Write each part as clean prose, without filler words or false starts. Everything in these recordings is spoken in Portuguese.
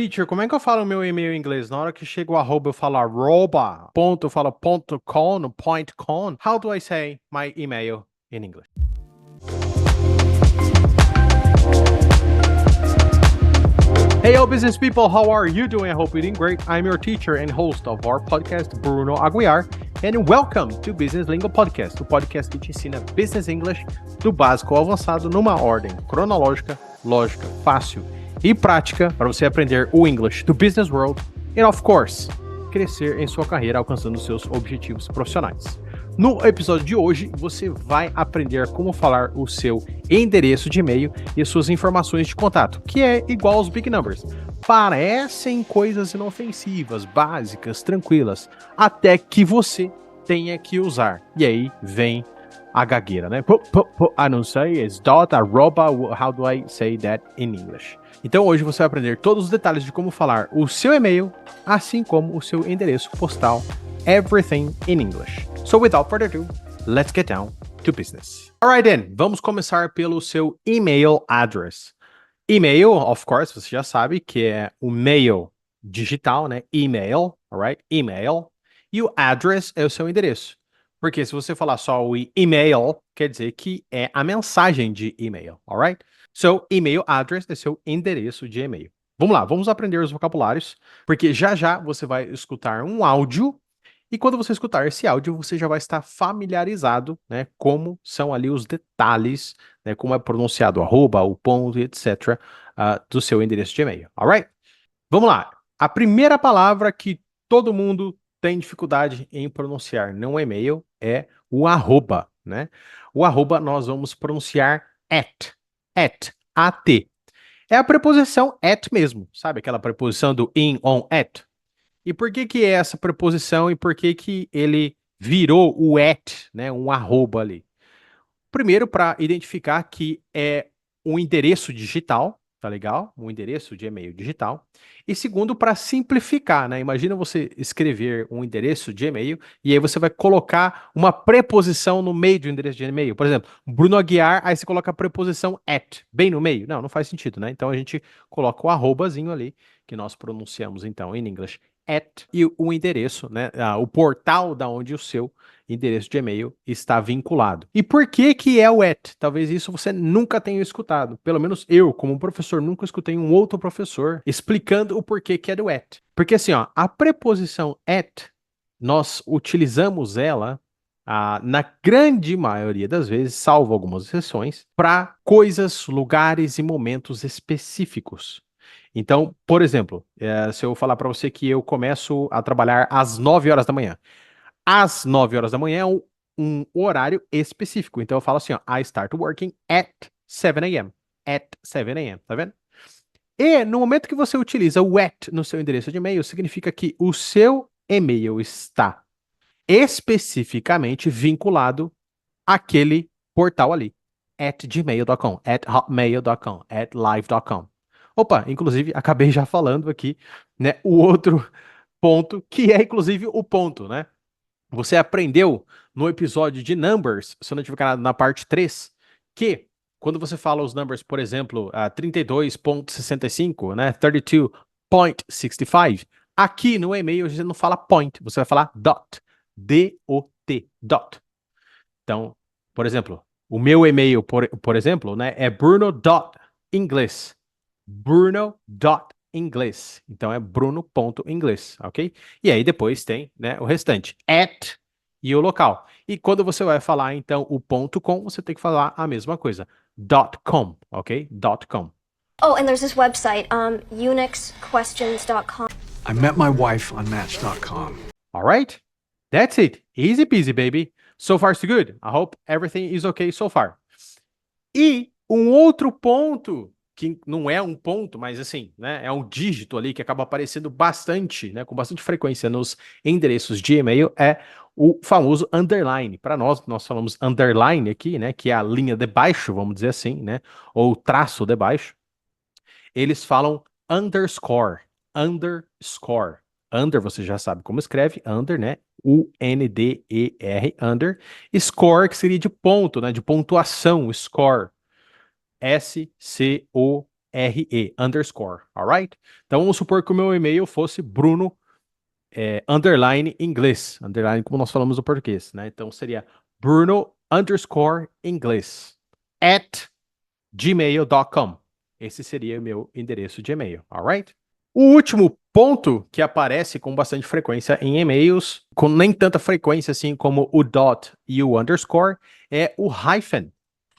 Teacher, como é que eu falo meu e-mail em inglês? Na hora que chega o arroba, eu falo arroba, ponto, eu falo ponto com, point com. How do I say my email in English? Hey, yo, business people, how are you doing? I hope you're doing great. I'm your teacher and host of our podcast, Bruno Aguiar, and welcome to Business Lingo Podcast, o podcast que te ensina Business English do básico ao avançado numa ordem cronológica, lógica, fácil e prática para você aprender o English do Business World e, of course, crescer em sua carreira alcançando seus objetivos profissionais. No episódio de hoje, você vai aprender como falar o seu endereço de e-mail e suas informações de contato, que é igual aos big numbers. Parecem coisas inofensivas, básicas, tranquilas, até que você tenha que usar. E aí vem a gagueira, né? I don't say, it's dot, arroba, how do I say that in English? Então hoje você vai aprender todos os detalhes de como falar o seu e-mail, assim como o seu endereço postal, everything in English. So without further ado, let's get down to business. Alright then, vamos começar pelo seu email address. E-mail, of course, você já sabe que é o mail digital, né? Email, alright? Email. E o address é o seu endereço. Porque se você falar só o email, quer dizer que é a mensagem de e-mail, alright? So, email address é seu endereço de e-mail. Vamos lá, vamos aprender os vocabulários, porque já já você vai escutar um áudio e quando você escutar esse áudio, você já vai estar familiarizado, né, como são ali os detalhes, né, como é pronunciado o arroba, o ponto, etc., do seu endereço de e-mail, alright? Vamos lá. A primeira palavra que todo mundo tem dificuldade em pronunciar no e-mail é o arroba, né? O arroba nós vamos pronunciar at, at. É a preposição at mesmo, sabe? Aquela preposição do in, on, at. E por que que é essa preposição e por que que ele virou o at, né? Um arroba ali. Primeiro, para identificar que é um endereço digital, tá legal? Um endereço de e-mail digital. E segundo, para simplificar, né? Imagina você escrever um endereço de e-mail e aí você vai colocar uma preposição no meio do endereço de e-mail. Por exemplo, Bruno Aguiar, aí você coloca a preposição at, bem no meio. Não faz sentido, né? Então a gente coloca o arrobazinho ali, que nós pronunciamos então em inglês at, e o endereço, né? O portal da onde o seu endereço de e-mail está vinculado. E por que que é o at? Talvez isso você nunca tenha escutado. Pelo menos eu, como professor, nunca escutei um outro professor explicando o porquê que é do at. Porque assim, ó, a preposição at, nós utilizamos ela na grande maioria das vezes, salvo algumas exceções, para coisas, lugares e momentos específicos. Então, por exemplo, se eu falar para você que eu começo a trabalhar às 9 horas da manhã, às 9 horas da manhã é um horário específico. Então eu falo assim, ó, I start working at 7 a.m. At 7 a.m., tá vendo? E no momento que você utiliza o at no seu endereço de e-mail, significa que o seu e-mail está especificamente vinculado àquele portal ali. At gmail.com, at hotmail.com, at live.com. Opa, inclusive, acabei já falando aqui, né, o outro ponto, que é inclusive o ponto, né? Você aprendeu no episódio de Numbers, se eu não tiver enganado, na parte 3, que quando você fala os numbers, por exemplo, 32.65, né, 32.65, aqui no e-mail você não fala point, você vai falar dot, D-O-T, dot. Então, por exemplo, o meu e-mail, por exemplo, né, é bruno.inglês, bruno.inglês. Então é bruno.inglês, ok? E aí depois tem, né, o restante, at e o local. E quando você vai falar, então, o ponto .com, você tem que falar a mesma coisa, .com, ok? .com. Oh, and there's this website, unixquestions.com. I met my wife on Match.com. All right? That's it. Easy peasy, baby. So far, so good. I hope everything is okay so far. E um outro ponto, que não é um ponto, mas assim, né, é um dígito ali que acaba aparecendo bastante, né, com bastante frequência nos endereços de e-mail, é o famoso underline. Para nós falamos underline aqui, né, que é a linha de baixo, vamos dizer assim, né, ou traço de baixo. Eles falam underscore, underscore. Under, você já sabe como escreve, under, né? U-N-D-E-R, under. Score, que seria de ponto, né? De pontuação, score. S-C-O-R-E. underscore, alright? Então vamos supor que o meu e-mail fosse Bruno underline inglês, underline como nós falamos no português, né? Então seria Bruno underscore inglês at gmail.com. Esse seria o meu endereço de e-mail, alright? O último ponto que aparece com bastante frequência em e-mails, com nem tanta frequência assim como o dot e o underscore, é o hyphen.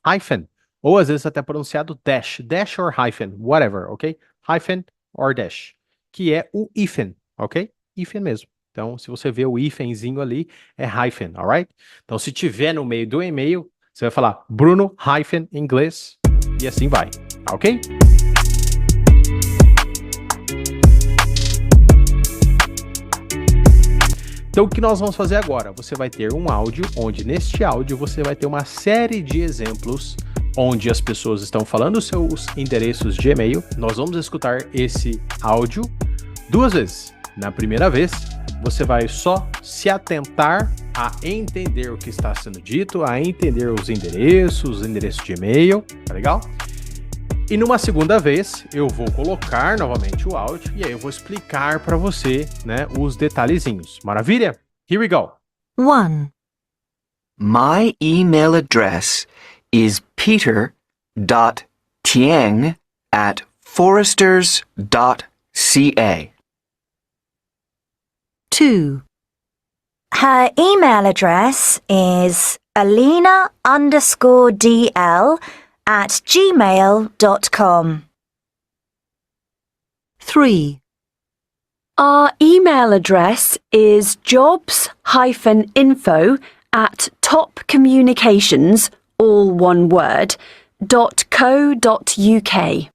Hyphen. Ou às vezes até pronunciado dash. Dash or hyphen, whatever, ok? Hyphen or dash. Que é o hífen, ok? Hífen mesmo. Então, se você vê o hífenzinho ali, é hyphen, alright? Então, se tiver no meio do e-mail, você vai falar Bruno hyphen inglês e assim vai, ok? Então, o que nós vamos fazer agora? Você vai ter um áudio, onde neste áudio você vai ter uma série de exemplos onde as pessoas estão falando seus endereços de e-mail. Nós vamos escutar esse áudio 2 vezes. Na primeira vez, você vai só se atentar a entender o que está sendo dito, a entender os endereços de e-mail, tá legal? E numa segunda vez, eu vou colocar novamente o áudio e aí eu vou explicar para você, né, os detalhezinhos. Maravilha? Here we go. 1. My email address is peter.tieng@foresters.ca. 2. Her email address is alina_dl@gmail.com. 3. Our email address is jobs-info@topcommunications, all one word, .co.uk.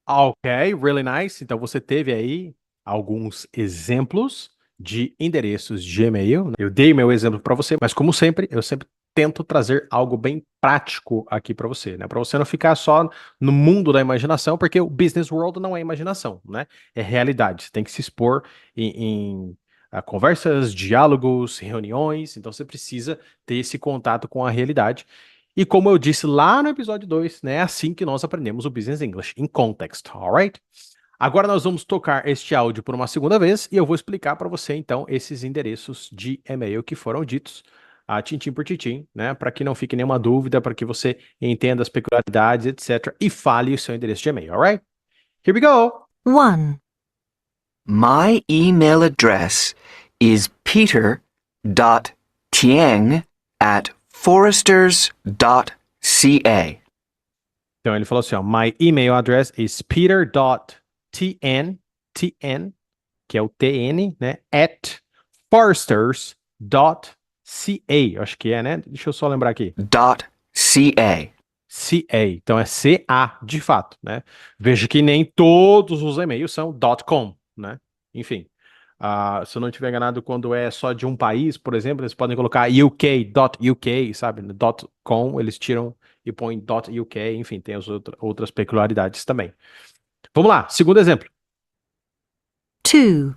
Ok, really nice. Então você teve aí alguns exemplos de endereços de e-mail. Eu dei meu exemplo para você, mas como sempre, eu sempre tento trazer algo bem prático aqui para você, né? Para você não ficar só no mundo da imaginação, porque o business world não é imaginação, né? É realidade. Você tem que se expor em conversas, diálogos, reuniões. Então você precisa ter esse contato com a realidade. E como eu disse lá no episódio 2, né? É assim que nós aprendemos o Business English, em context, alright? Agora nós vamos tocar este áudio por uma segunda vez e eu vou explicar para você, então, esses endereços de e-mail que foram ditos, tintim por tintim, né? Para que não fique nenhuma dúvida, para que você entenda as peculiaridades, etc. E fale o seu endereço de e-mail, alright? Here we go! 1. My email address is peter.tieng@foresters.ca. Então ele falou assim, ó, my email address is peter.tn, que é o TN, né? At foresters.ca. Acho que é, né? Deixa eu só lembrar aqui. .ca. CA, então é CA, de fato, né? Veja que nem todos os e-mails são .com, né? Enfim, se eu não estiver enganado, quando é só de um país, por exemplo, eles podem colocar UK, sabe? .com, eles tiram e põem .uk, enfim, tem as outras peculiaridades também. Vamos lá, segundo exemplo. 2.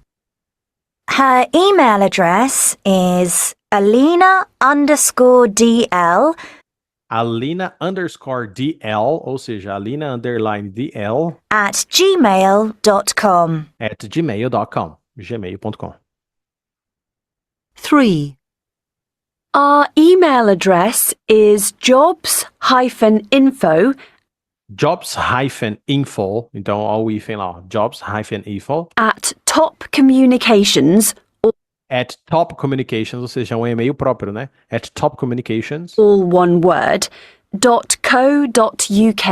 Her email address is alina_dl Alina_dl, ou seja, Alina_dl @gmail.com. at gmail.com, gmail.com. 3. Our email address is jobs-info Jobs-info, então olha o hífen lá, ó, jobs-info @topcommunications, at Top Communications, ou seja, um e-mail próprio, né? At Top Communications all one word, .co.uk.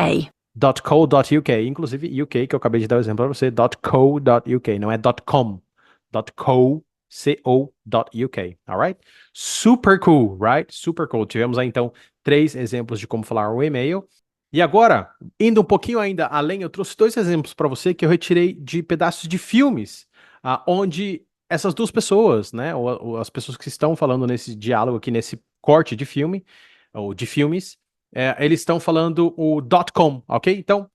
.co.uk, inclusive UK, que eu acabei de dar o exemplo para você, .co.uk, não é .com, .co.uk, alright? Super cool, right? Super cool. Tivemos aí, então, 3 exemplos de como falar o e-mail. E agora, indo um pouquinho ainda além, eu trouxe 2 exemplos para você que eu retirei de pedaços de filmes, onde essas 2 pessoas, né, ou as pessoas que estão falando nesse diálogo aqui, nesse corte de filme, ou de filmes, eles estão falando o .com, ok? Então,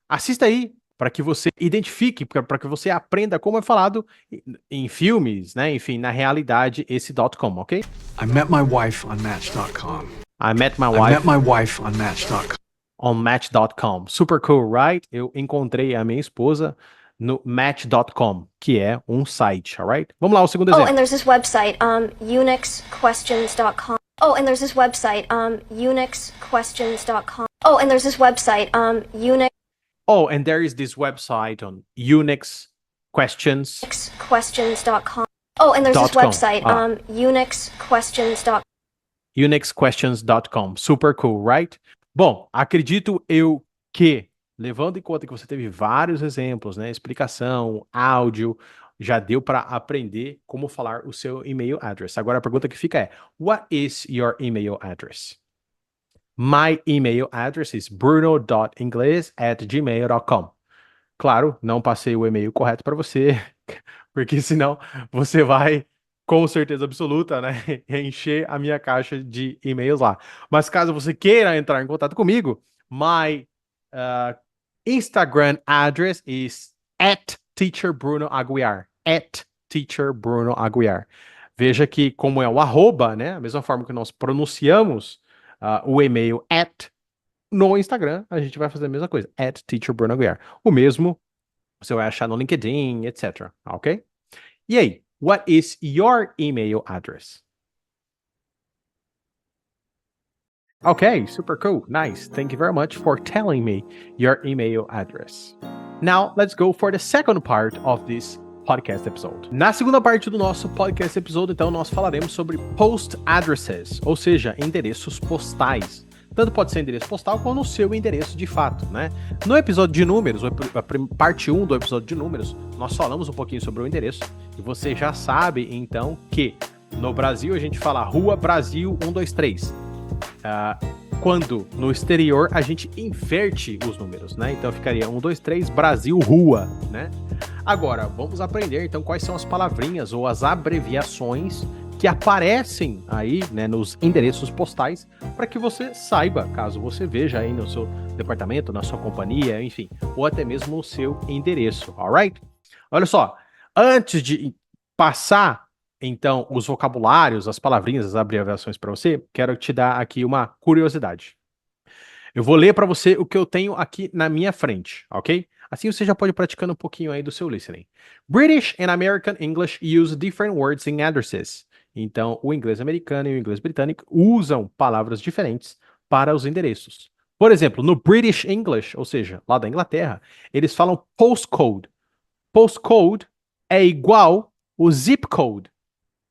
assista aí para que você identifique, para que você aprenda como é falado em filmes, né, enfim, na realidade, esse .com, ok? I met my wife on Match.com. I met my I wife. met my wife on Match.com. on Match.com. Super cool, right? Eu encontrei a minha esposa no Match.com, que é um site, alright? Vamos lá, o segundo Oh, exemplo. and there's this website, unixquestions.com. Oh, and there's this website, unixquestions.com. Oh, and there's this website, unixquestions.com. Oh, and there is this website on Unix questions. Oh, and there's this .com. website, unixquestions.com. Unixquestions.com. Super cool, right? Bom, acredito eu que, levando em conta que você teve vários exemplos, né? Explicação, áudio, já deu para aprender como falar o seu email address. Agora a pergunta que fica é: what is your email address? My email address is bruno.ingles@gmail.com. Claro, não passei o e-mail correto para você, porque senão você vai, com certeza absoluta, né, encher a minha caixa de e-mails lá. Mas caso você queira entrar em contato comigo, my Instagram address is @teacherbrunoaguiar. @teacherbrunoaguiar. Veja que como é o arroba, né, a mesma forma que nós pronunciamos o e-mail no Instagram, a gente vai fazer a mesma coisa, @teacherbrunoaguiar. O mesmo você vai achar no LinkedIn, etc. Ok? E aí, what is your email address? Okay, super cool. Nice. Thank you very much for telling me your email address. Now, let's go for the second part of this podcast episode. Na segunda parte do nosso podcast episode, então, nós falaremos sobre post addresses, ou seja, endereços postais. Tanto pode ser endereço postal quanto o seu endereço de fato, né? No episódio de números, a parte 1 do episódio de números, nós falamos um pouquinho sobre o endereço e você já sabe, então, que no Brasil a gente fala Rua Brasil 123. Quando no exterior a gente inverte os números, né? Então ficaria 123 Brasil Rua, né? Agora, vamos aprender então quais são as palavrinhas ou as abreviações que aparecem aí, né, nos endereços postais, para que você saiba, caso você veja aí no seu departamento, na sua companhia, enfim, ou até mesmo o seu endereço, alright? Olha só, antes de passar, então, os vocabulários, as palavrinhas, as abreviações para você, quero te dar aqui uma curiosidade. Eu vou ler para você o que eu tenho aqui na minha frente, ok? Assim você já pode ir praticando um pouquinho aí do seu listening. British and American English use different words in addresses. Então, o inglês americano e o inglês britânico usam palavras diferentes para os endereços. Por exemplo, no British English, ou seja, lá da Inglaterra, eles falam postcode. Postcode é igual o zip code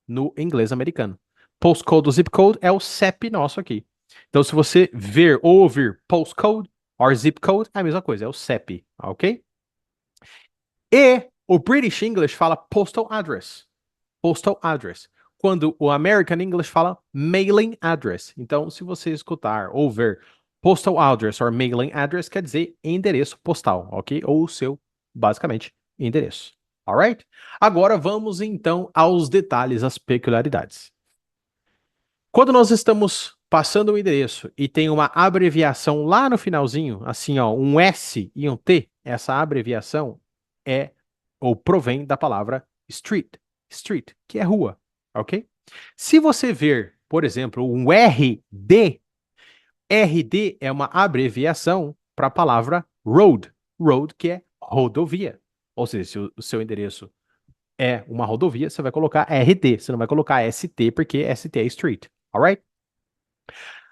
no inglês americano. Postcode, o zip code é o CEP nosso aqui. Então, se você ver ou ouvir postcode ou zip code, é a mesma coisa, é o CEP, ok? E o British English fala postal address. Postal address. Quando o American English fala mailing address. Então, se você escutar ou ver postal address ou mailing address, quer dizer endereço postal, ok? Ou o seu, basicamente, endereço. Alright? Agora vamos então aos detalhes, às peculiaridades. Quando nós estamos passando o endereço e tem uma abreviação lá no finalzinho, assim ó, um S e um T, essa abreviação é ou provém da palavra street, que é rua, ok? Se você ver, por exemplo, um RD é uma abreviação para a palavra road, que é rodovia. Ou seja, se o seu endereço é uma rodovia, você vai colocar RD, você não vai colocar ST, porque ST é street, alright?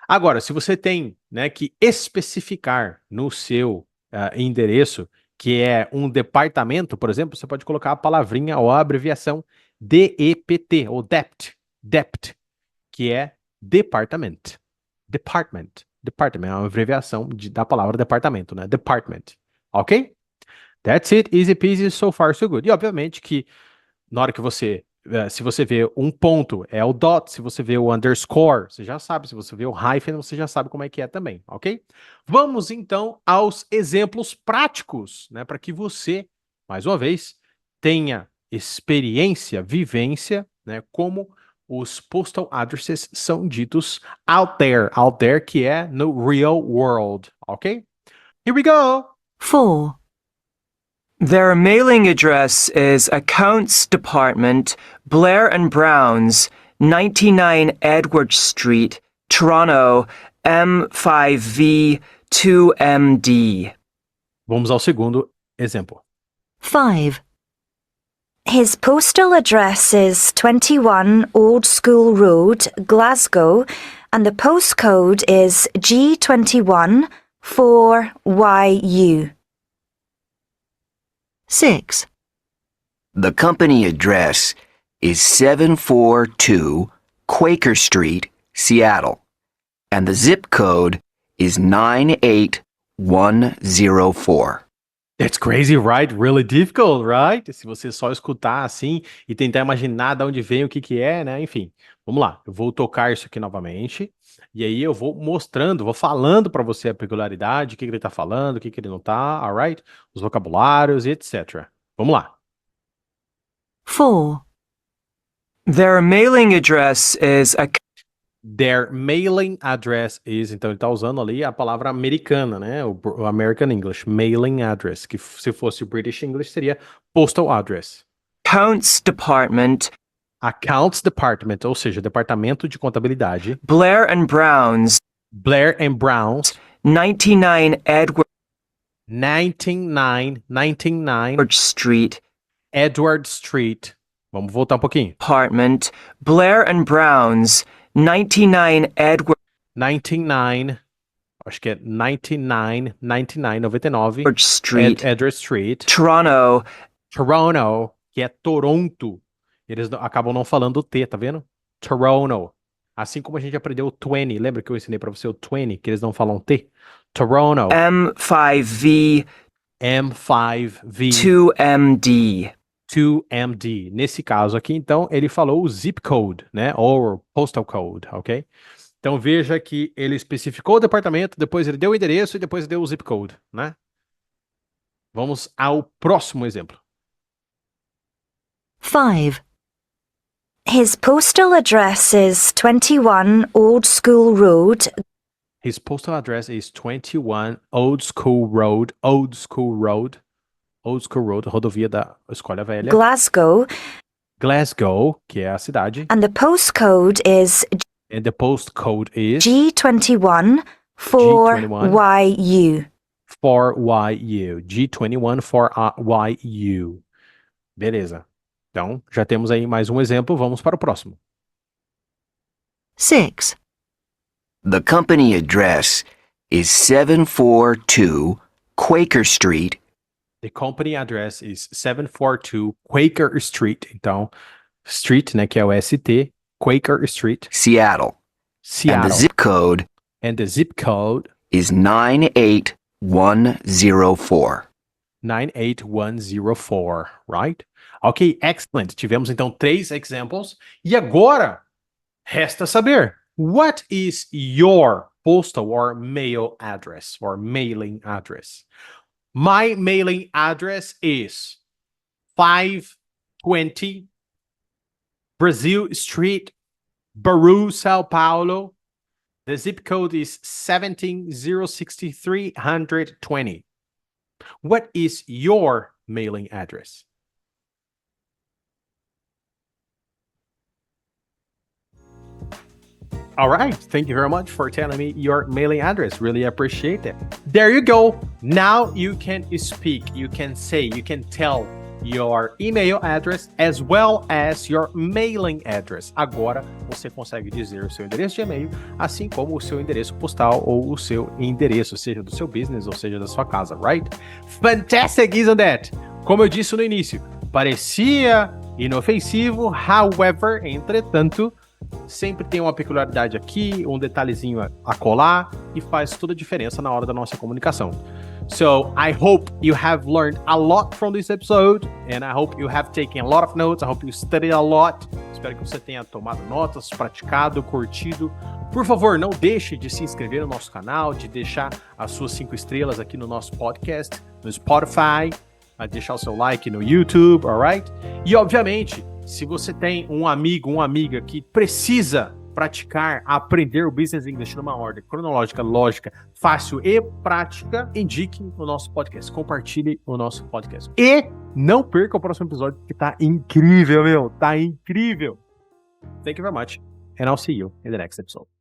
Agora, se você tem, né, que especificar no seu endereço que é um departamento, por exemplo, você pode colocar a palavrinha ou a abreviação DEPT, ou DEPT, que é department. Department é uma abreviação da palavra departamento, né? Department, ok? That's it, easy peasy, so far so good. E obviamente que na hora que você, se você vê um ponto, é o dot, se você vê o underscore, você já sabe, se você vê o hyphen, você já sabe como é que é também, ok? Vamos então aos exemplos práticos, né, para que você, mais uma vez, tenha experiência, vivência, né, como os postal addresses são ditos out there que é no real world, ok? Here we go! 4. Their mailing address is Accounts Department, Blair and Brown's, 99 Edward Street, Toronto, M5V 2MD. Vamos ao segundo exemplo. 5. His postal address is 21 Old School Road, Glasgow, and the postcode is G21 4YU. 6. The company address is 742 Quaker Street, Seattle, and the zip code is 98104. That's crazy, right? Really difficult, right? Se você só escutar assim e tentar imaginar de onde vem o que é, né? Enfim, vamos lá. Eu vou tocar isso aqui novamente e aí eu vou mostrando, vou falando para você a peculiaridade, o que ele tá falando, o que ele não tá, alright? Os vocabulários e etc. Vamos lá. 4. Their mailing address is Their mailing address is, então ele tá usando ali a palavra americana, né? O American English, mailing address, que se fosse o British English seria postal address. Accounts Department, Accounts Department, ou seja, departamento de contabilidade. Blair and Brown's, Blair and Brown's, 99 Edward 99 Street Edward Street. Vamos voltar um pouquinho. Apartment, Blair and Brown's, 99 Edward 99, acho que é 99, 99, Street, Edward Street, Toronto, que é Toronto. Eles acabam não falando o T, tá vendo? Toronto. Assim como a gente aprendeu o 20, lembra que eu ensinei pra você o 20, que eles não falam T? Toronto. M5V, M5V. 2MD. 2MD. Nesse caso aqui, então, ele falou o zip code, né? Ou postal code, ok? Então veja que ele especificou o departamento, depois ele deu o endereço e depois deu o zip code, né? Vamos ao próximo exemplo. 5. His postal address is 21 Old School Road, His postal address is 21 Old School Road, rodovia da Escola Velha. Glasgow, que é a cidade. and the postcode is And the postcode is G21 4YU. 4YU. G21 4YU. Beleza. Então, já temos aí mais um exemplo. Vamos para o próximo. 6. The company address is 742 Quaker Street, The company address is 742 Quaker Street. Então, Street, né, que é o ST, Quaker Street, Seattle, and Seattle. the zip code And the zip code is 98104. 98104, right? Ok, excellent. Tivemos então 3 examples. E agora, resta saber, what is your postal or mail address or mailing address? My mailing address is 520 Brazil Street, Bauru, Sao Paulo. The zip code is 1706320. What is your mailing address? All right. Thank you very much for telling me your mailing address. Really appreciate it. There you go. Now you can speak, you can say, you can tell your email address as well as your mailing address. Agora você consegue dizer o seu endereço de e-mail, assim como o seu endereço postal ou o seu endereço, seja do seu business ou seja da sua casa, right? Fantastic, isn't that? Como eu disse no início, parecia inofensivo, however, entretanto, sempre tem uma peculiaridade aqui, um detalhezinho a colar e faz toda a diferença na hora da nossa comunicação. So, I hope you have learned a lot from this episode and I hope you have taken a lot of notes. I hope you studied a lot. Espero que você tenha tomado notas, praticado, curtido. Por favor, não deixe de se inscrever no nosso canal, de deixar as suas 5 estrelas aqui no nosso podcast, no Spotify, deixar o seu like no YouTube, alright? E, obviamente, se você tem um amigo, uma amiga que precisa praticar, aprender o Business English numa ordem cronológica, lógica, fácil e prática, indique o nosso podcast, compartilhe o nosso podcast. E não perca o próximo episódio, que tá incrível, meu, tá incrível. Thank you very much, and I'll see you in the next episode.